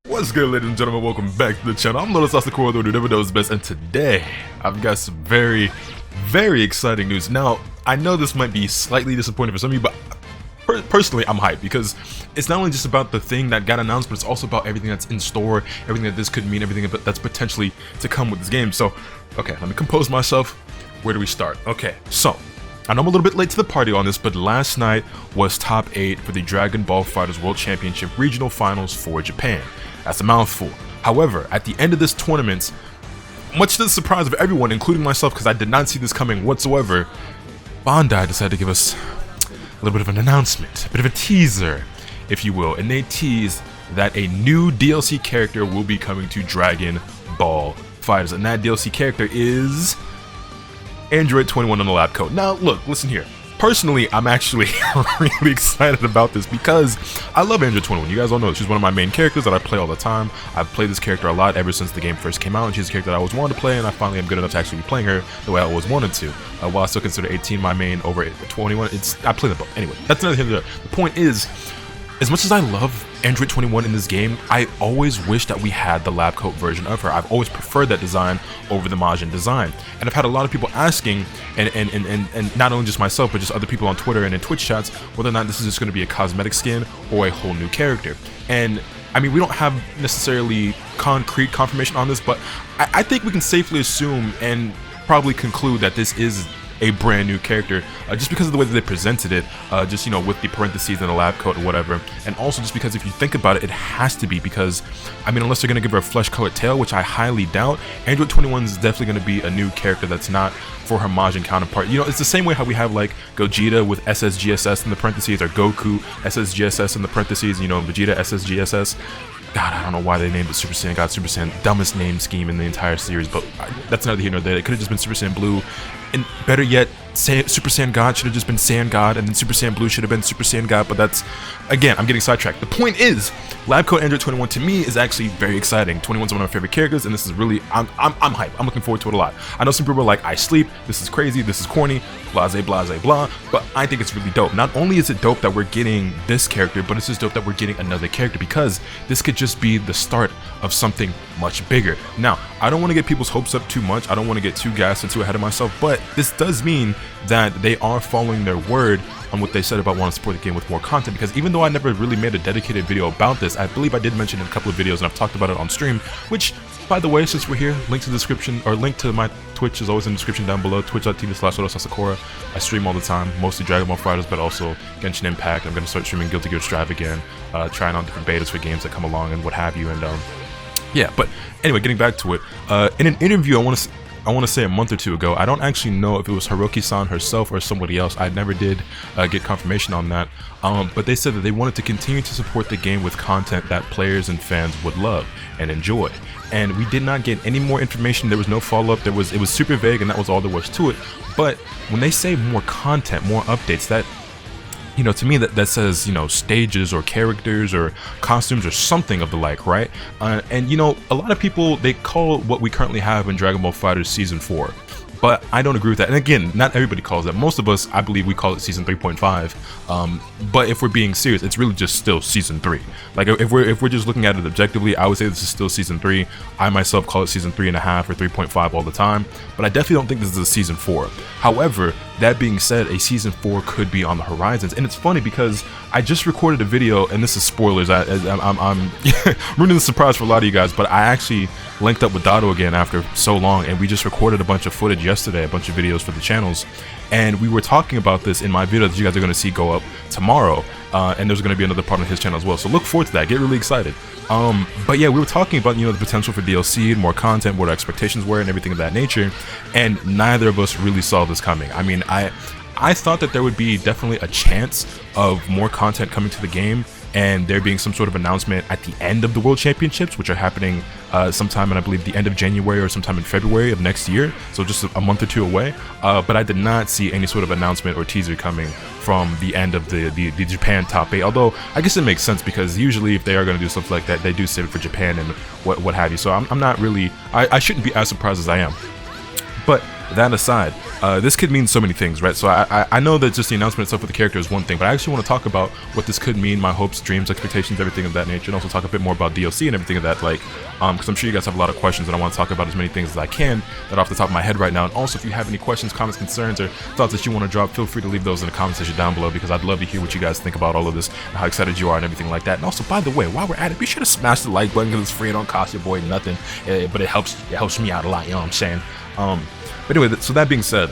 What's good, ladies and gentlemen? Welcome back to the channel. I'm LotusAsakura, the one who never knows best, and today I've got some very exciting news. Now, I know this might be slightly disappointing for some of you, but personally, I'm hyped because it's not only just about the thing that got announced, but it's also about everything that's in store, everything that this could mean, everything that's potentially to come with this game. So, okay, let me compose myself. Where do we start? Okay, so I know I'm a little bit late to the party on this, but last night was top 8 for the Dragon Ball FighterZ World Championship Regional Finals for Japan. That's a mouthful. However, at the end of this tournament, much to the surprise of everyone, including myself, because I did not see this coming whatsoever, Bandai decided to give us a little bit of an announcement, a bit of a teaser, if you will, and they teased that a new DLC character will be coming to Dragon Ball FighterZ, and that DLC character is Android 21 on the lab coat. Now, look, listen here. Personally, I'm actually really excited about this because I love Android 21. You guys all know she's one of my main characters that I play all the time. I've played this character a lot ever since the game first came out, and she's a character that I always wanted to play, and I finally am good enough to actually be playing her the way I always wanted to. While I still consider 18 my main over 21, I play them both. Anyway, that's another thing. The point is, as much as I love Android 21 in this game, I always wish that we had the lab coat version of her. I've always preferred that design over the Majin design. And I've had a lot of people asking, and not only just myself, but just other people on Twitter and in Twitch chats, whether or not this is just going to be a cosmetic skin or a whole new character. And I mean, we don't have necessarily concrete confirmation on this, but I think we can safely assume and probably conclude that this is a brand new character, just because of the way that they presented it, just, you know, with the parentheses and the lab coat or whatever, and also just because if you think about it, it has to be, because I mean, unless they're gonna give her a flesh-colored tail, which I highly doubt, Android 21 is definitely gonna be a new character that's not for her Majin counterpart. You know, it's the same way how we have like Gogeta with SSGSS in the parentheses, or Goku SSGSS in the parentheses, you know, Vegeta SSGSS. God, I don't know why they named it Super Saiyan God, Super Saiyan, dumbest name scheme in the entire series, but that's neither here nor there. It could have just been Super Saiyan Blue, and better yet, Super Saiyan God should have just been Saiyan God, and then Super Saiyan Blue should have been Super Saiyan God, but that's, again, I'm getting sidetracked. The point is, Lab Coat Android 21 to me is actually very exciting. 21's one of my favorite characters, and this is really, I'm hyped. I'm looking forward to it a lot. I know some people are like, I sleep, this is crazy, this is corny, blase, blase, blah, but I think it's really dope. Not only is it dope that we're getting this character, but it's just dope that we're getting another character, because this could just be the start of something much bigger. Now, I don't want to get people's hopes up too much. I don't want to get too gassed and too ahead of myself, but this does mean that they are following their word on what they said about wanting to support the game with more content, because even though I never really made a dedicated video about this, I believe I did mention in a couple of videos, and I've talked about it on stream, which, by the way, since we're here, link to the description, or link to my Twitch is always in the description down below, twitch.tv/LotusAsakura. I stream all the time, mostly Dragon Ball FighterZ, but also Genshin Impact. I'm going to start streaming Guilty Gear Strive again, trying out different betas for games that come along and what have you, and yeah, but anyway, getting back to it, in an interview I want to say a month or two ago, I don't actually know if it was Haruki-san herself or somebody else, I never did get confirmation on that, but they said that they wanted to continue to support the game with content that players and fans would love and enjoy. And we did not get any more information, there was no follow-up, it was super vague, and that was all there was to it. But when they say more content, more updates, that, you know, to me that says, you know, stages or characters or costumes or something of the like, right? And you know, a lot of people, they call what we currently have in Dragon Ball FighterZ Season 4. But I don't agree with that. And again, not everybody calls that. Most of us, I believe, we call it Season 3.5. But if we're being serious, it's really just still Season 3. Like, if we're just looking at it objectively, I would say this is still Season 3. I myself call it Season 3.5 or 3.5 all the time. But I definitely don't think this is a Season 4. However, that being said, a Season 4 could be on the horizons. And it's funny because I just recorded a video, and this is spoilers. I'm ruining the surprise for a lot of you guys, but I actually linked up with Dado again after so long, and we just recorded a bunch of footage yesterday, a bunch of videos for the channels, and we were talking about this in my video that you guys are going to see go up tomorrow, and there's going to be another part on his channel as well, so look forward to that, get really excited. But yeah, we were talking about, you know, the potential for DLC and more content, what our expectations were and everything of that nature, and neither of us really saw this coming. I mean, I thought that there would be definitely a chance of more content coming to the game, and there being some sort of announcement at the end of the World Championships, which are happening sometime in, I believe, the end of January or sometime in February of next year, so just a month or two away. But I did not see any sort of announcement or teaser coming from the end of the Japan top 8, although I guess it makes sense, because usually if they are going to do something like that, they do save it for Japan and what have you, so I'm not really, I shouldn't be as surprised as I am. But that aside, this could mean so many things, right? So I know that just the announcement itself of the character is one thing, but I actually want to talk about what this could mean, my hopes, dreams, expectations, everything of that nature, and also talk a bit more about DLC and everything of that, like, because I'm sure you guys have a lot of questions, and I want to talk about as many things as I can that are off the top of my head right now. And also, if you have any questions, comments, concerns, or thoughts that you want to drop, feel free to leave those in the comment section down below, because I'd love to hear what you guys think about all of this and how excited you are and everything like that. And also, by the way, while we're at it, be sure to smash the like button, because it's free, it don't cost your boy nothing, but it helps me out a lot, you know what I'm saying? But anyway, so that being said,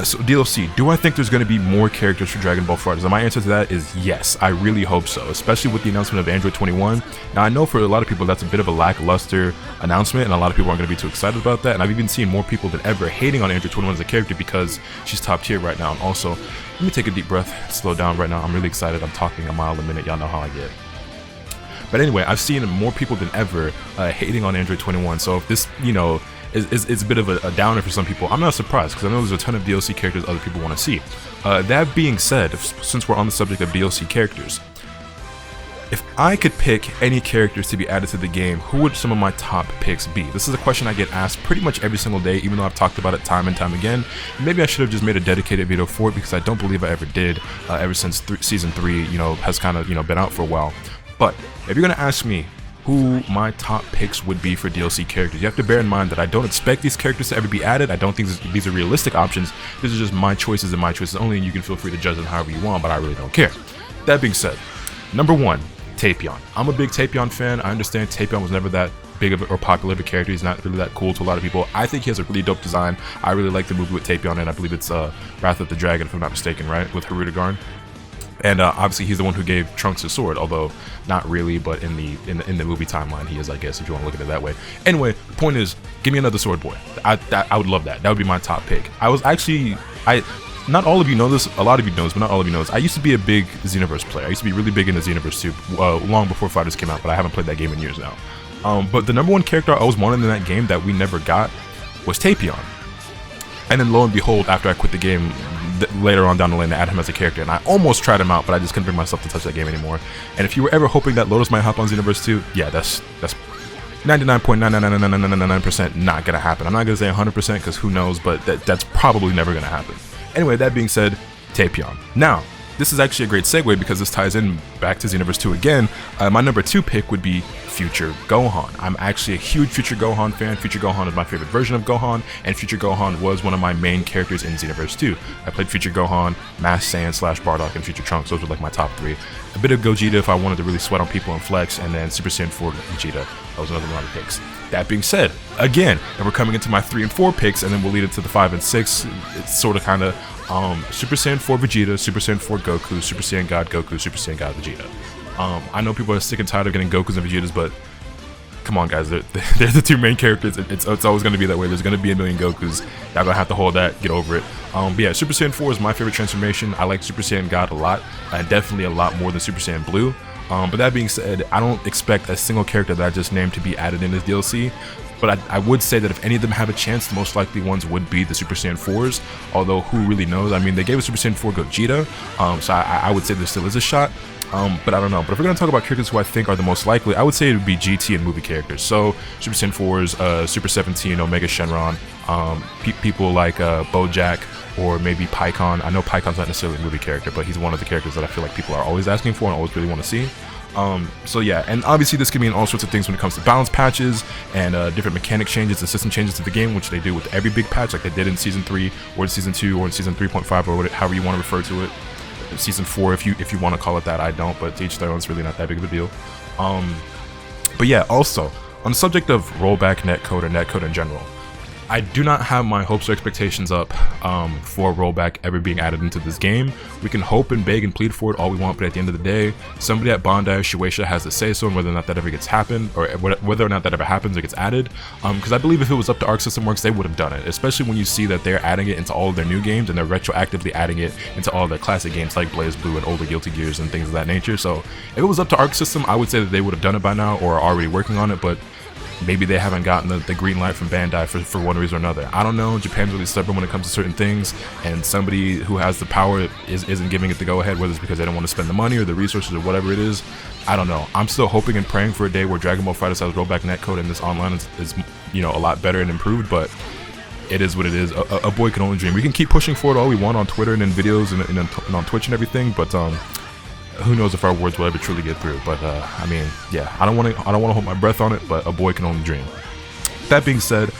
so DLC, do I think there's going to be more characters for Dragon Ball FighterZ? And my answer to that is yes, I really hope so, especially with the announcement of Android 21. Now, I know for a lot of people that's a bit of a lackluster announcement, and a lot of people aren't going to be too excited about that, and I've even seen more people than ever hating on Android 21 as a character because she's top tier right now. And also, let me take a deep breath, slow down right now. I'm really excited. I'm talking a mile a minute. Y'all know how I get. But anyway, I've seen more people than ever hating on Android 21, so if this, you know, is a bit of a downer for some people, I'm not surprised, because I know there's a ton of DLC characters other people want to see. That being said, since we're on the subject of DLC characters, if I could pick any characters to be added to the game, who would some of my top picks be? This is a question I get asked pretty much every single day, even though I've talked about it time and time again. Maybe I should have just made a dedicated video for it, because I don't believe I ever did, ever since Season 3, you know, has kind of, you know, been out for a while. But if you're going to ask me who my top picks would be for DLC characters, you have to bear in mind that I don't expect these characters to ever be added. I don't think these are realistic options. These are just my choices and my choices only, and you can feel free to judge them however you want, but I really don't care. That being said, number 1, Tapion. I'm a big Tapion fan. I understand Tapion was never that big of or popular of a character. He's not really that cool to a lot of people. I think he has a really dope design. I really like the movie with Tapion, and I believe it's Wrath of the Dragon, if I'm not mistaken, right? With Hirudegarn. And obviously he's the one who gave Trunks his sword, although not really, but in the movie timeline he is, I guess, if you want to look at it that way. Anyway, the point is, give me another sword boy. I would love that. That would be my top pick. I was actually, not all of you know this, a lot of you know this, but not all of you know this. I used to be a big Xenoverse player. I used to be really big into Xenoverse too, long before FighterZ came out, but I haven't played that game in years now. But the number 1 character I always wanted in that game that we never got was Tapion. And then lo and behold, after I quit the game, later on down the lane, they add him as a character, and I almost tried him out, but I just couldn't bring myself to touch that game anymore. And if you were ever hoping that Lotus might hop on Xenoverse 2, yeah, that's 99.99999% not gonna happen. I'm not gonna say 100% because who knows, but that's probably never gonna happen. Anyway, that being said, Tapion. Now, this is actually a great segue because this ties in back to Xenoverse 2 again. My number 2 pick would be Future Gohan. I'm actually a huge Future Gohan fan. Future Gohan is my favorite version of Gohan, and Future Gohan was one of my main characters in Xenoverse 2. I played Future Gohan, Masked Saiyan / Bardock, and Future Trunks. Those were like my top 3. A bit of Gogeta if I wanted to really sweat on people and flex, and then Super Saiyan 4 Vegeta. That was another one of the picks. That being said, again, and we're coming into my 3 and 4 picks, and then we'll lead into the 5 and 6. It's sort of kind of Super Saiyan 4 Vegeta, Super Saiyan 4 Goku, Super Saiyan God Goku, Super Saiyan God Vegeta. I know people are sick and tired of getting Gokus and Vegetas, but come on, guys, they're the 2 main characters. It's always going to be that way. There's going to be a million Gokus. Y'all gonna have to hold that, get over it. But yeah, Super Saiyan 4 is my favorite transformation. I like Super Saiyan God a lot, and definitely a lot more than Super Saiyan Blue. But that being said, I don't expect a single character that I just named to be added in this DLC. But I would say that if any of them have a chance, the most likely ones would be the Super Saiyan 4s. Although, who really knows? I mean, they gave us Super Saiyan 4 Gogeta, so I would say there still is a shot. But I don't know. But if we're going to talk about characters who I think are the most likely, I would say it would be GT and movie characters. So, Super Saiyan 4s, Super 17, Omega Shenron, people like Bojack, or maybe Pikkon. I know Pikkon's not necessarily a movie character, but he's one of the characters that I feel like people are always asking for and always really want to see. So yeah, and obviously this could mean all sorts of things when it comes to balance patches and different mechanic changes and system changes to the game, which they do with every big patch, like they did in Season 3 or in Season 2 or in Season 3.5 or however you want to refer to it. Season 4 if you want to call it that. I don't, but to each their own, it's really not that big of a deal. But yeah, also on the subject of rollback netcode or netcode in general, I do not have my hopes or expectations up for rollback ever being added into this game. We can hope and beg and plead for it all we want, but at the end of the day, somebody at Bandai or Shueisha has to say so on whether or not that ever gets happened, or whether or not that ever happens or gets added. Because I believe if it was up to Arc System Works, they would have done it, especially when you see that they're adding it into all of their new games and they're retroactively adding it into all of their classic games like Blaze Blue and older Guilty Gears and things of that nature. So if it was up to Arc System, I would say that they would have done it by now or are already working on it, but maybe they haven't gotten the green light from Bandai for one reason or another. I don't know. Japan's really stubborn when it comes to certain things, and somebody who has the power isn't giving it the go-ahead, whether it's because they don't want to spend the money or the resources or whatever it is. I don't know. I'm still hoping and praying for a day where Dragon Ball FighterZ has rollback netcode and this online is you know, a lot better and improved, but it is what it is. A boy can only dream. We can keep pushing for it all we want on Twitter and in videos and on Twitch and everything, but who knows if our words will ever truly get through. But I mean, yeah, I don't want to hold my breath on it, but a boy can only dream. That being said,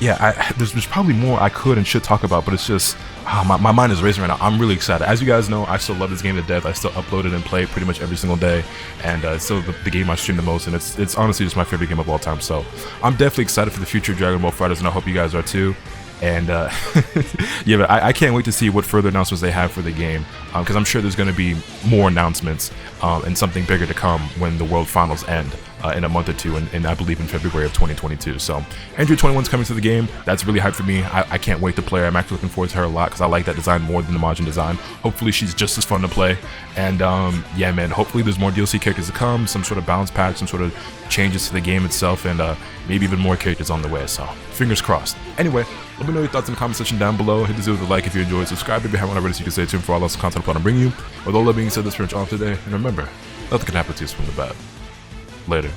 yeah, there's probably more I could and should talk about, but it's just my mind is racing right now. I'm really excited. As you guys know, I still love this game to death. I still upload it and play it pretty much every single day, and it's still the game I stream the most, and it's honestly just my favorite game of all time. So I'm definitely excited for the future of Dragon Ball FighterZ, and I hope you guys are too. And yeah, but I can't wait to see what further announcements they have for the game, because I'm sure there's going to be more announcements and something bigger to come when the World Finals end in a month or two, and I believe in February of 2022. So Android 21's coming to the game. That's really hype for me. I can't wait to play her. I'm actually looking forward to her a lot because I like that design more than the Majin design. Hopefully she's just as fun to play. And yeah, man, hopefully there's more DLC characters to come, some sort of balance patch, some sort of changes to the game itself, and maybe even more characters on the way. So fingers crossed. Anyway, let me know your thoughts in the comment section down below. Hit the video with a like if you enjoyed. Subscribe if you haven't already so you can stay tuned for all else content I plan to bring you. With all that being said, that's pretty much all today. And remember, nothing can happen to you from the bad. Later.